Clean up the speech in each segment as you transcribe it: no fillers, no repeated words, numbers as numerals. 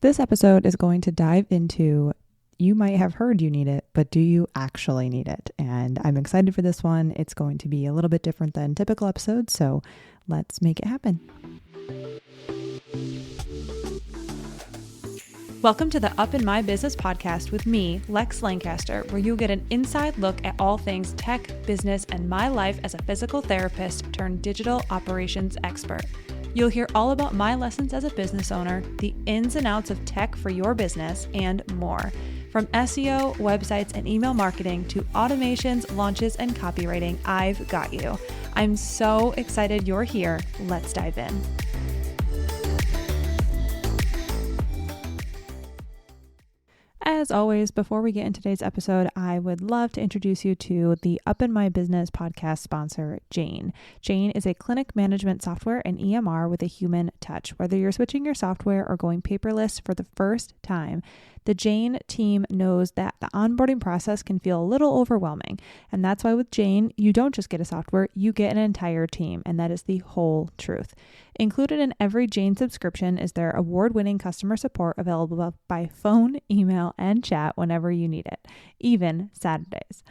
This episode is going to dive into, you might have heard you need it, but do you actually need it? And I'm excited for this one. It's going to be a little bit different than typical episodes, so let's make it happen. Welcome to the Up in My Business podcast with me, Lex Lancaster, where you'll get an inside look at all things tech, business, and my life as a physical therapist turned digital operations expert. You'll hear all about my lessons as a business owner, the ins and outs of tech for your business, and more. From SEO, websites, and email marketing to automations, launches, and copywriting, I've got you. I'm so excited you're here. Let's dive in. As always, before we get into today's episode, I would love to introduce you to the Up in My Business podcast sponsor, Jane. Jane is a clinic management software and EMR with a human touch. Whether you're switching your software or going paperless for the first time, the Jane team knows that the onboarding process can feel a little overwhelming. And that's why with Jane, you don't just get a software, you get an entire team. And that is the whole truth. Included in every Jane subscription is their award-winning customer support available by phone, email, and chat whenever you need it, even Saturdays.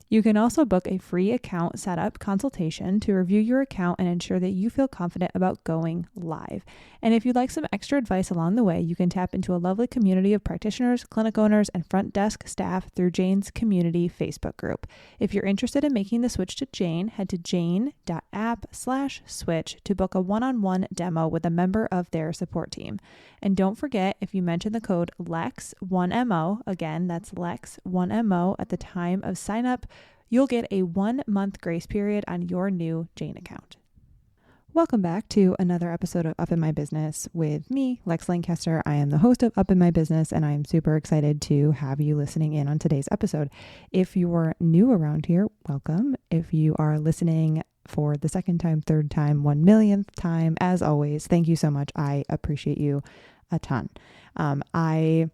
You can also book a free account setup consultation to review your account and ensure that you feel confident about going live. And if you'd like some extra advice along the way, you can tap into a lovely community of practitioners, clinic owners, and front desk staff through Jane's community Facebook group. If you're interested in making the switch to Jane, head to jane.app/switch to book a one-on-one demo with a member of their support team. And don't forget, if you mention the code LEX1MO, again, that's LEX1MO at the time of sign up, you'll get a 1-month grace period on your new Jane account. Welcome back to another episode of Up in My Business with me, Lex Lancaster. I am the host of Up in My Business, and I'm super excited to have you listening in on today's episode. If you're new around here, welcome. If you are listening for the second time, third time, 1 millionth time, as always, thank you so much. I appreciate you a ton. I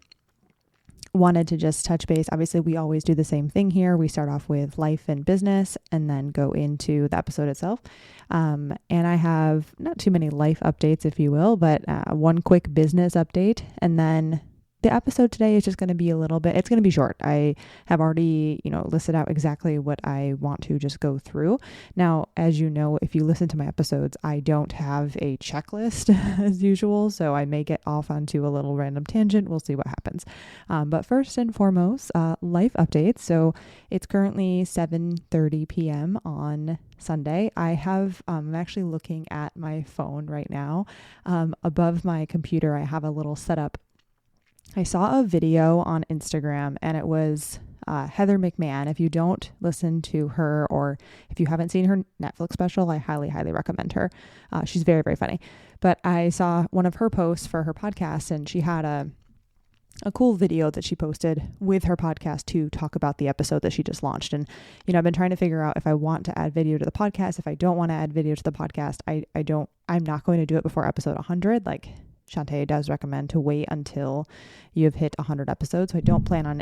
wanted to just touch base. Obviously, we always do the same thing here. We start off with life and business and then go into the episode itself. And I have not too many life updates, if you will, but one quick business update. And then the episode today is just going to be it's going to be short. I have already, listed out exactly what I want to just go through. Now, as you know, if you listen to my episodes, I don't have a checklist as usual, so I may get off onto a little random tangent. We'll see what happens. But first and foremost, life updates. So it's currently 7:30 p.m. on Sunday. I'm actually looking at my phone right now. Above my computer, I have a little setup. I saw a video on Instagram and it was Heather McMahon. If you don't listen to her or if you haven't seen her Netflix special, I highly, highly recommend her. She's very, very funny. But I saw one of her posts for her podcast and she had a cool video that she posted with her podcast to talk about the episode that she just launched. And, I've been trying to figure out if I want to add video to the podcast. If I don't want to add video to the podcast, I'm not going to do it before episode 100. Like Shantae does recommend to wait until you've hit 100 episodes. So I don't plan on,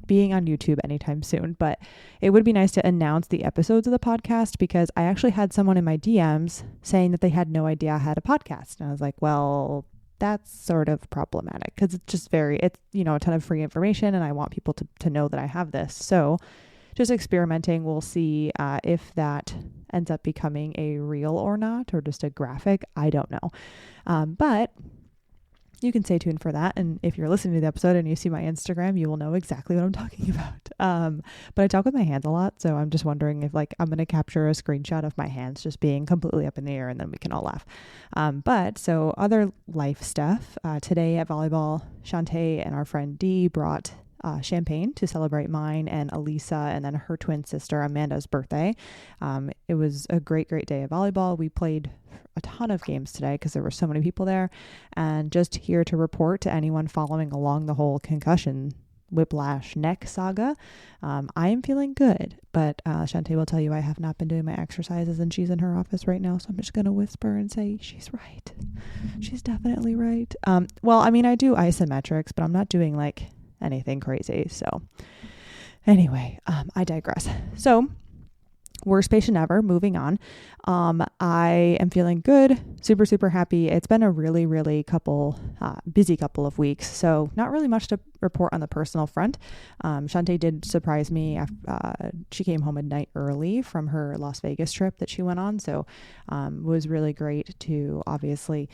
being on YouTube anytime soon, but it would be nice to announce the episodes of the podcast because I actually had someone in my DMs saying that they had no idea I had a podcast. And I was like, well, that's sort of problematic because it's just a ton of free information and I want people to know that I have this. So just experimenting. We'll see if that ends up becoming a reel or not, or just a graphic. I don't know. But you can stay tuned for that. And if you're listening to the episode and you see my Instagram, you will know exactly what I'm talking about. But I talk with my hands a lot. So I'm just wondering if I'm going to capture a screenshot of my hands just being completely up in the air and then we can all laugh. So other life stuff, today at volleyball, Shantae and our friend Dee brought champagne to celebrate mine and Elisa and then her twin sister Amanda's birthday. It was a great, great day of volleyball. We played a ton of games today because there were so many people there. And just here to report to anyone following along the whole concussion whiplash neck saga, I am feeling good, but Shantae will tell you I have not been doing my exercises and she's in her office right now, so I'm just going to whisper and say she's right. She's definitely right. I do isometrics, but I'm not doing anything crazy. So anyway, I digress. So worst patient ever, moving on. I am feeling good, super, super happy. It's been a really, really busy couple of weeks. So not really much to report on the personal front. Shantae did surprise me. She came home a night early from her Las Vegas trip that she went on. So it was really great to obviously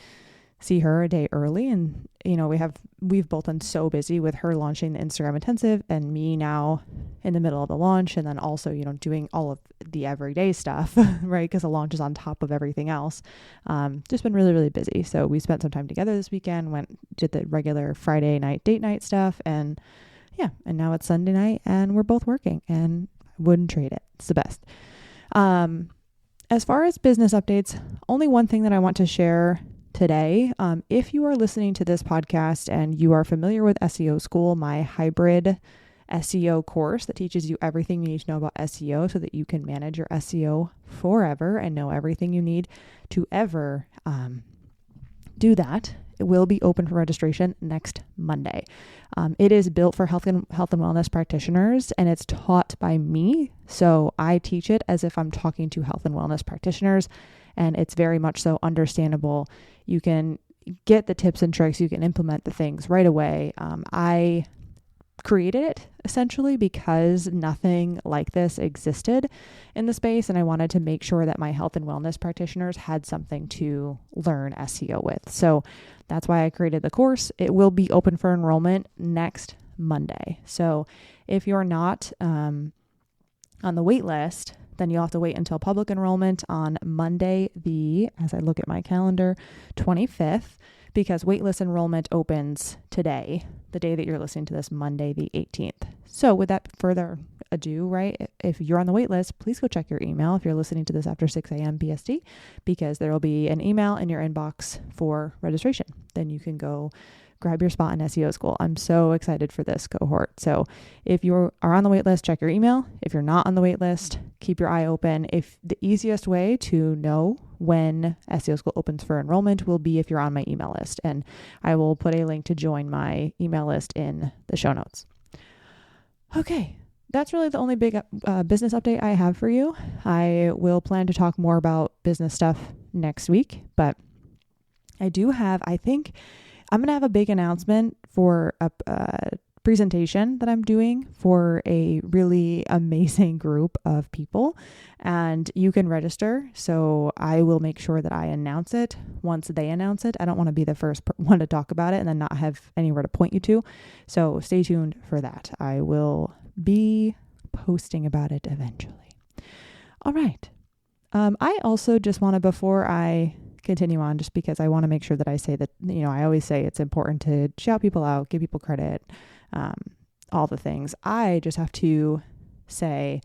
see her a day early. And, we've both been so busy with her launching the Instagram intensive and me now in the middle of the launch. And then also, doing all of the everyday stuff, right? Because the launch is on top of everything else. Just been really, really busy. So we spent some time together this weekend, did the regular Friday night, date night stuff. And now it's Sunday night and we're both working and I wouldn't trade it. It's the best. As far as business updates, only one thing that I want to share today. If you are listening to this podcast and you are familiar with SEO School, my hybrid SEO course that teaches you everything you need to know about SEO so that you can manage your SEO forever and know everything you need to ever do that, it will be open for registration next Monday. It is built for health and wellness practitioners, and it's taught by me. So I teach it as if I'm talking to health and wellness practitioners, and it's very much so understandable. You can get the tips and tricks. You can implement the things right away. I created it essentially because nothing like this existed in the space, and I wanted to make sure that my health and wellness practitioners had something to learn SEO with. So that's why I created the course. It will be open for enrollment next Monday. So if you're not on the wait list, then you'll have to wait until public enrollment on Monday, as I look at my calendar, 25th, because waitlist enrollment opens today, the day that you're listening to this, Monday, the 18th. So without further ado, right, if you're on the wait list, please go check your email if you're listening to this after 6 a.m. BST, because there will be an email in your inbox for registration. Then you can go grab your spot in SEO School. I'm so excited for this cohort. So if you are on the wait list, check your email. If you're not on the wait list, keep your eye open. If the easiest way to know when SEO School opens for enrollment will be if you're on my email list, and I will put a link to join my email list in the show notes. Okay, that's really the only big business update I have for you. I will plan to talk more about business stuff next week, but I think I'm going to have a big announcement for a presentation that I'm doing for a really amazing group of people, and you can register. So I will make sure that I announce it once they announce it. I don't want to be the first one to talk about it and then not have anywhere to point you to. So stay tuned for that. I will be posting about it eventually. All right. I also just want to, before I continue on, just because I want to make sure that I say that, I always say it's important to shout people out, give people credit, all the things. I just have to say,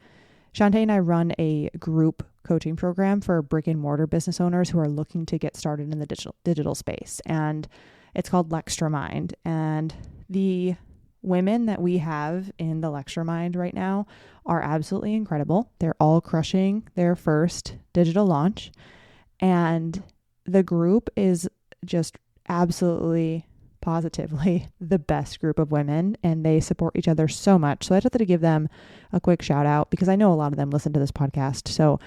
Shantae and I run a group coaching program for brick and mortar business owners who are looking to get started in the digital space. And it's called Lextramind. And the women that we have in the Lextramind right now are absolutely incredible. They're all crushing their first digital launch. And the group is just absolutely, positively the best group of women, and they support each other so much. So I just had to give them a quick shout out because I know a lot of them listen to this podcast. So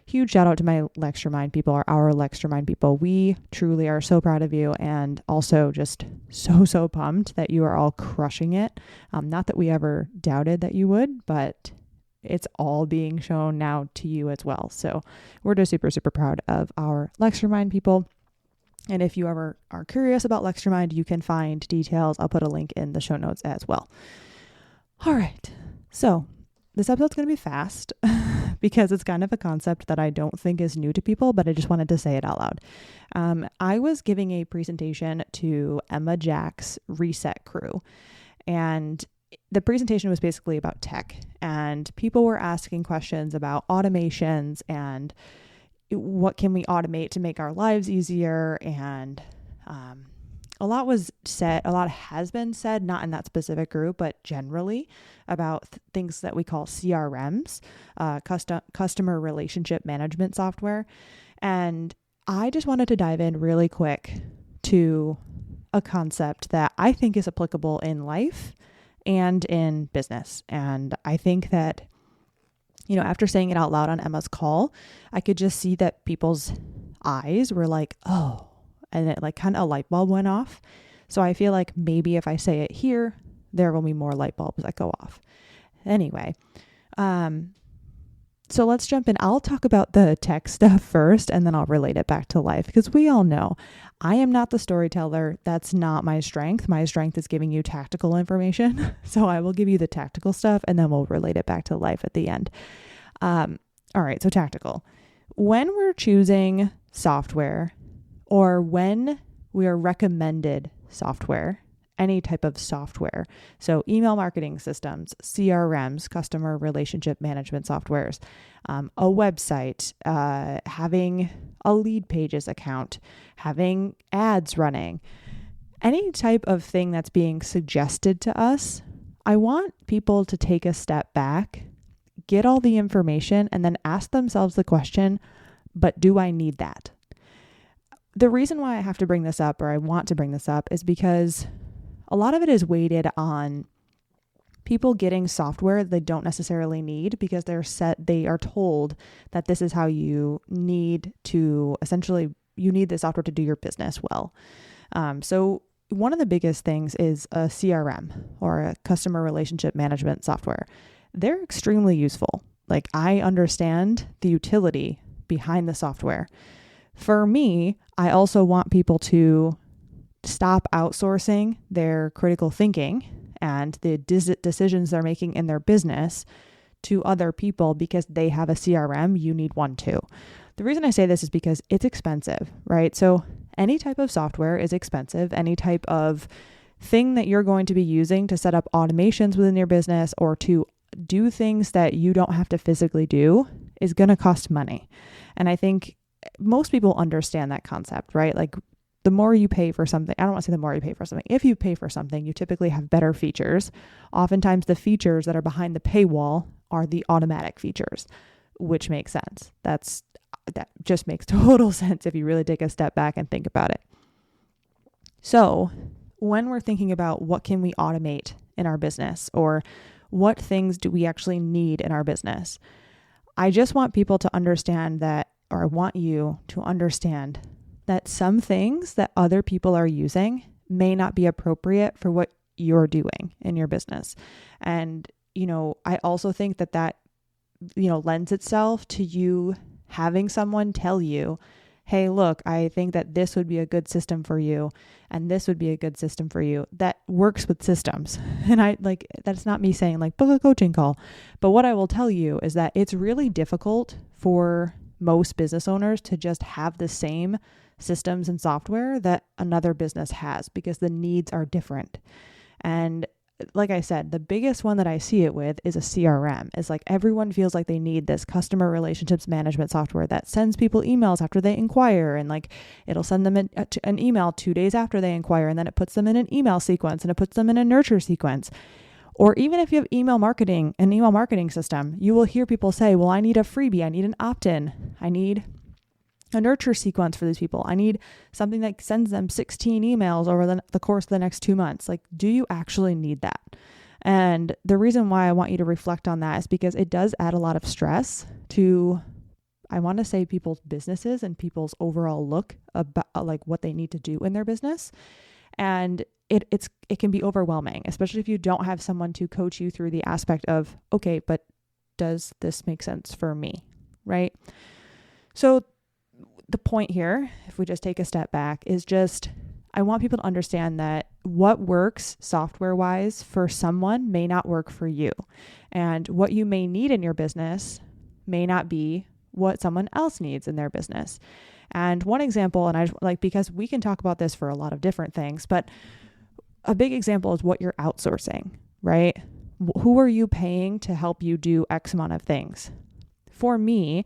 huge shout out to my Lextramind people, our Lextramind people. We truly are so proud of you, and also just so pumped that you are all crushing it. Not that we ever doubted that you would, but it's all being shown now to you as well. So we're just super proud of our Lextramind people. And if you ever are curious about Lextramind, you can find details. I'll put a link in the show notes as well. All right. So this episode's going to be fast because it's kind of a concept that I don't think is new to people, but I just wanted to say it out loud. I was giving a presentation to Emma Jack's Reset crew, and the presentation was basically about tech, and people were asking questions about automations and what can we automate to make our lives easier. And a lot was said, a lot has been said, not in that specific group, but generally about things that we call CRMs, customer relationship management software. And I just wanted to dive in really quick to a concept that I think is applicable in life and in business. And I think that After saying it out loud on Emma's call, I could just see that people's eyes were like, oh, and it like kind of a light bulb went off. So I feel like maybe if I say it here, there will be more light bulbs that go off. Anyway, so let's jump in. I'll talk about the tech stuff first, and then I'll relate it back to life, because we all know I am not the storyteller. That's not my strength. My strength is giving you tactical information. So I will give you the tactical stuff, and then we'll relate it back to life at the end. All right. So tactical. When we're choosing software, or when we are recommended software, any type of software, so email marketing systems, CRMs, customer relationship management softwares, a website, having a lead pages account, having ads running, any type of thing that's being suggested to us, I want people to take a step back, get all the information, and then ask themselves the question, but do I need that? The reason why I have to bring this up, or I want to bring this up, is because a lot of it is weighted on people getting software they don't necessarily need, because they are told that this is how you need to, essentially, you need this software to do your business well. So one of the biggest things is a CRM, or a customer relationship management software. They're extremely useful. Like, I understand the utility behind the software. For me, I also want people to stop outsourcing their critical thinking and the decisions they're making in their business to other people because they have a CRM. You need one too. The reason I say this is because it's expensive, right? So any type of software is expensive. Any type of thing that you're going to be using to set up automations within your business, or to do things that you don't have to physically do, is going to cost money. And I think most people understand that concept, right? Like, the more you pay for something, I don't want to say the more you pay for something. If you pay for something, you typically have better features. Oftentimes the features that are behind the paywall are the automatic features, which makes sense. That just makes total sense if you really take a step back and think about it. So when we're thinking about what can we automate in our business, or what things do we actually need in our business, I just want people to understand that, or I want you to understand that some things that other people are using may not be appropriate for what you're doing in your business. And, I also think that lends itself to you having someone tell you, hey, look, I think that this would be a good system for you, and this would be a good system for you, that works with systems. And that's not me saying book a coaching call. But what I will tell you is that it's really difficult for most business owners to just have the same systems and software that another business has, because the needs are different. And like I said, the biggest one that I see it with is a CRM. It's like everyone feels like they need this customer relationships management software that sends people emails after they inquire, and it'll send them an email 2 days after they inquire, and then it puts them in an email sequence, and it puts them in a nurture sequence. Or even if you have an email marketing system, you will hear people say, well, I need a freebie, I need an opt-in, I need a nurture sequence for these people, I need something that sends them 16 emails over the course of the next 2 months. Do you actually need that? And the reason why I want you to reflect on that is because it does add a lot of stress to, I want to say, people's businesses and people's overall look about what they need to do in their business. And it can be overwhelming, especially if you don't have someone to coach you through the aspect of, okay, but does this make sense for me? Right? So the point here, if we just take a step back, is just, I want people to understand that what works software-wise for someone may not work for you. And what you may need in your business may not be what someone else needs in their business. And one example, and because we can talk about this for a lot of different things, but a big example is what you're outsourcing, right? Who are you paying to help you do X amount of things? For me,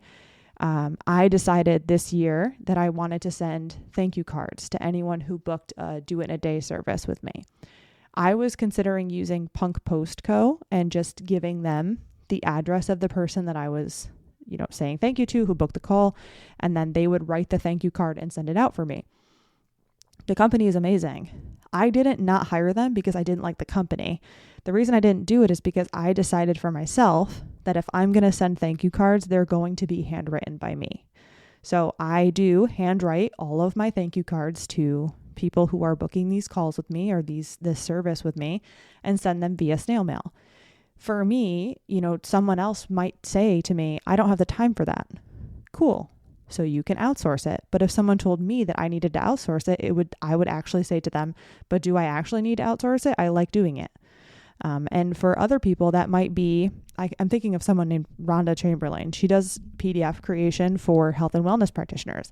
I decided this year that I wanted to send thank you cards to anyone who booked a Do It in a Day service with me. I was considering using Punk Post Co. and just giving them the address of the person that I was, saying thank you to, who booked the call, and then they would write the thank you card and send it out for me. The company is amazing. I didn't not hire them because I didn't like the company. The reason I didn't do it is because I decided for myself that if I'm going to send thank you cards, they're going to be handwritten by me. So I do handwrite all of my thank you cards to people who are booking these calls with me or this service with me and send them via snail mail. For me, someone else might say to me, I don't have the time for that. Cool. So you can outsource it. But if someone told me that I needed to outsource it, I would actually say to them, but do I actually need to outsource it? I like doing it. And for other people, that might be, I'm thinking of someone named Rhonda Chamberlain. She does PDF creation for health and wellness practitioners.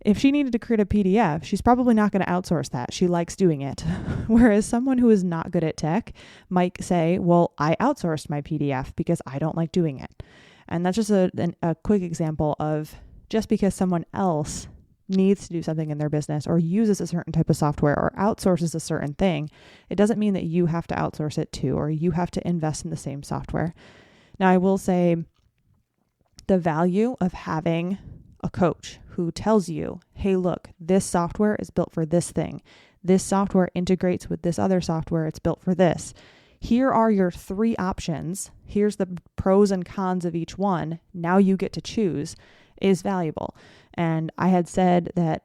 If she needed to create a PDF, she's probably not going to outsource that. She likes doing it. Whereas someone who is not good at tech might say, well, I outsourced my PDF because I don't like doing it. And that's just a quick example of just because someone else needs to do something in their business or uses a certain type of software or outsources a certain thing, it doesn't mean that you have to outsource it too, or you have to invest in the same software. Now, I will say the value of having a coach who tells you, hey, look, this software is built for this thing. This software integrates with this other software. It's built for this. Here are your 3 options. Here's the pros and cons of each one. Now you get to choose, is valuable. And I had said that,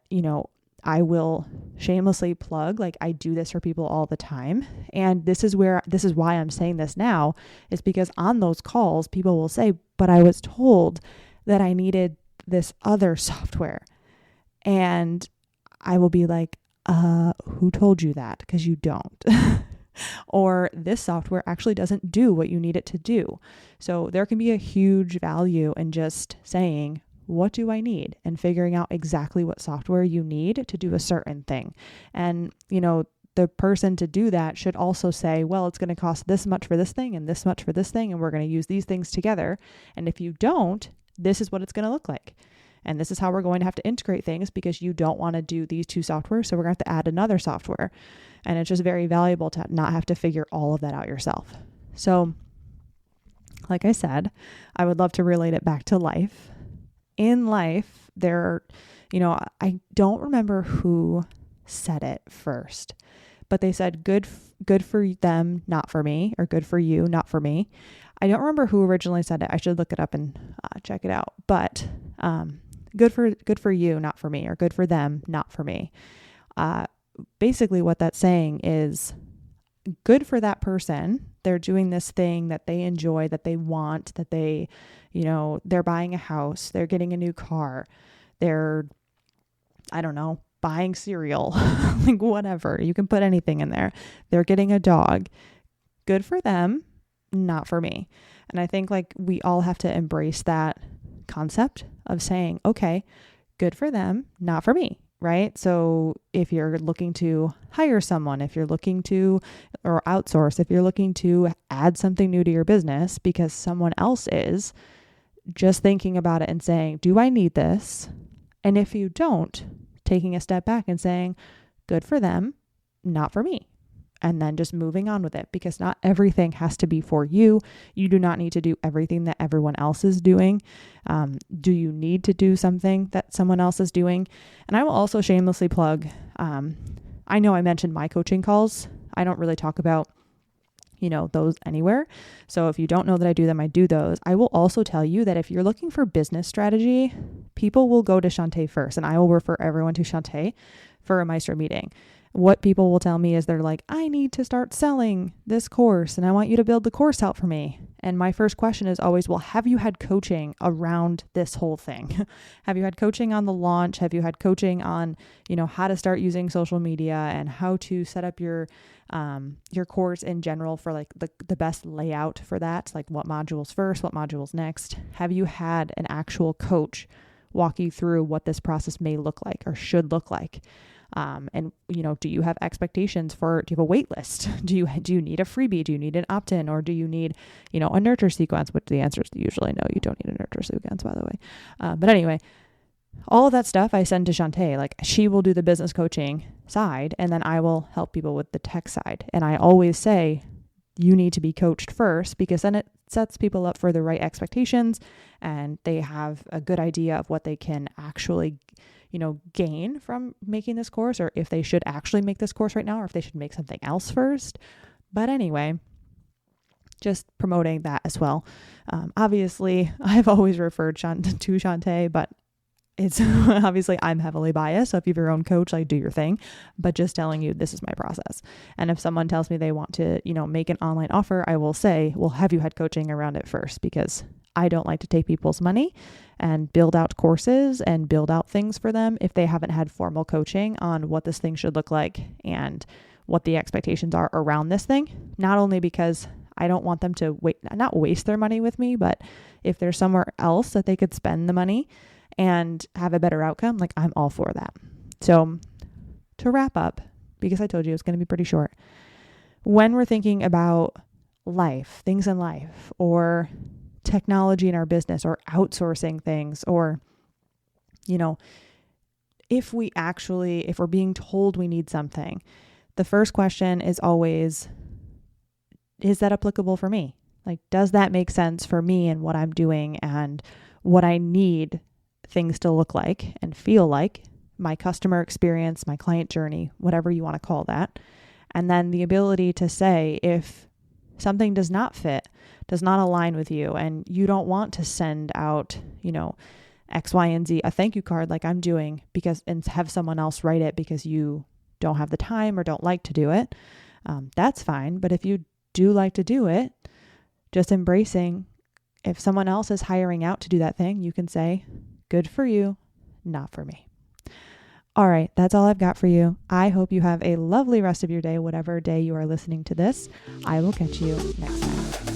I will shamelessly plug, like I do this for people all the time. And this is why I'm saying this now, is because on those calls, people will say, but I was told that I needed this other software. And I will be like, who told you that? Because you don't. Or this software actually doesn't do what you need it to do. So there can be a huge value in just saying, what do I need? And figuring out exactly what software you need to do a certain thing. And, the person to do that should also say, well, it's going to cost this much for this thing and this much for this thing, and we're going to use these things together. And if you don't, this is what it's going to look like. And this is how we're going to have to integrate things because you don't want to do these 2 softwares. So we're going to have to add another software. And it's just very valuable to not have to figure all of that out yourself. So like I said, I would love to relate it back to life. In life, I don't remember who said it first, but they said good for them, not for me, or good for you, not for me. I don't remember who originally said it. I should look it up and check it out. But good for you, not for me, or good for them, not for me. Basically, what that's saying is good for that person. They're doing this thing that they enjoy, that they want, that they, they're buying a house, they're getting a new car, they're, I don't know, buying cereal, like whatever. You can put anything in there. They're getting a dog. Good for them, not for me. And I think like we all have to embrace that concept of saying, okay, good for them, not for me. Right? So if you're looking to hire someone, if you're looking to, or outsource, if you're looking to add something new to your business because someone else is, just thinking about it and saying, do I need this? And if you don't, taking a step back and saying, good for them, not for me. And then just moving on with it, because not everything has to be for you. You do not need to do everything that everyone else is doing. Do you need to do something that someone else is doing? And I will also shamelessly plug, I know I mentioned my coaching calls. I don't really talk about, those anywhere. So if you don't know that I do them, I do those. I will also tell you that if you're looking for business strategy, people will go to Shantae first, and I will refer everyone to Shantae for a Maestro meeting. What people will tell me is they're like, I need to start selling this course and I want you to build the course out for me. And my first question is always, well, have you had coaching around this whole thing? Have you had coaching on the launch? Have you had coaching on, how to start using social media and how to set up your course in general for like the best layout for that? Like what modules first, what modules next? Have you had an actual coach walk you through what this process may look like or should look like? And do you have expectations do you have a wait list? Do you need a freebie? Do you need an opt-in, or do you need, a nurture sequence? Which the answer is usually no, you don't need a nurture sequence, by the way. But anyway, all of that stuff I send to Shantae. Like she will do the business coaching side, and then I will help people with the tech side. And I always say, you need to be coached first, because then it sets people up for the right expectations and they have a good idea of what they can actually gain from making this course, or if they should actually make this course right now, or if they should make something else first. But anyway, just promoting that as well. Obviously, I've always referred to Shantae, but it's obviously I'm heavily biased. So if you have your own coach, like do your thing, but just telling you this is my process. And if someone tells me they want to, make an online offer, I will say, well, have you had coaching around it first? Because I don't like to take people's money and build out courses and build out things for them if they haven't had formal coaching on what this thing should look like and what the expectations are around this thing. Not only because I don't want them to not waste their money with me, but if there's somewhere else that they could spend the money and have a better outcome, like I'm all for that. So to wrap up, because I told you it's going to be pretty short, when we're thinking about life, things in life, or technology in our business, or outsourcing things, or, if we're being told we need something, the first question is always, is that applicable for me? Like, does that make sense for me and what I'm doing and what I need things to look like and feel like, my customer experience, my client journey, whatever you want to call that. And then the ability to say, if something does not fit, does not align with you, and you don't want to send out, X, Y, and Z, a thank you card like I'm doing and have someone else write it because you don't have the time or don't like to do it, that's fine. But if you do like to do it, just embracing, if someone else is hiring out to do that thing, you can say, good for you, not for me. All right, that's all I've got for you. I hope you have a lovely rest of your day, whatever day you are listening to this. I will catch you next time.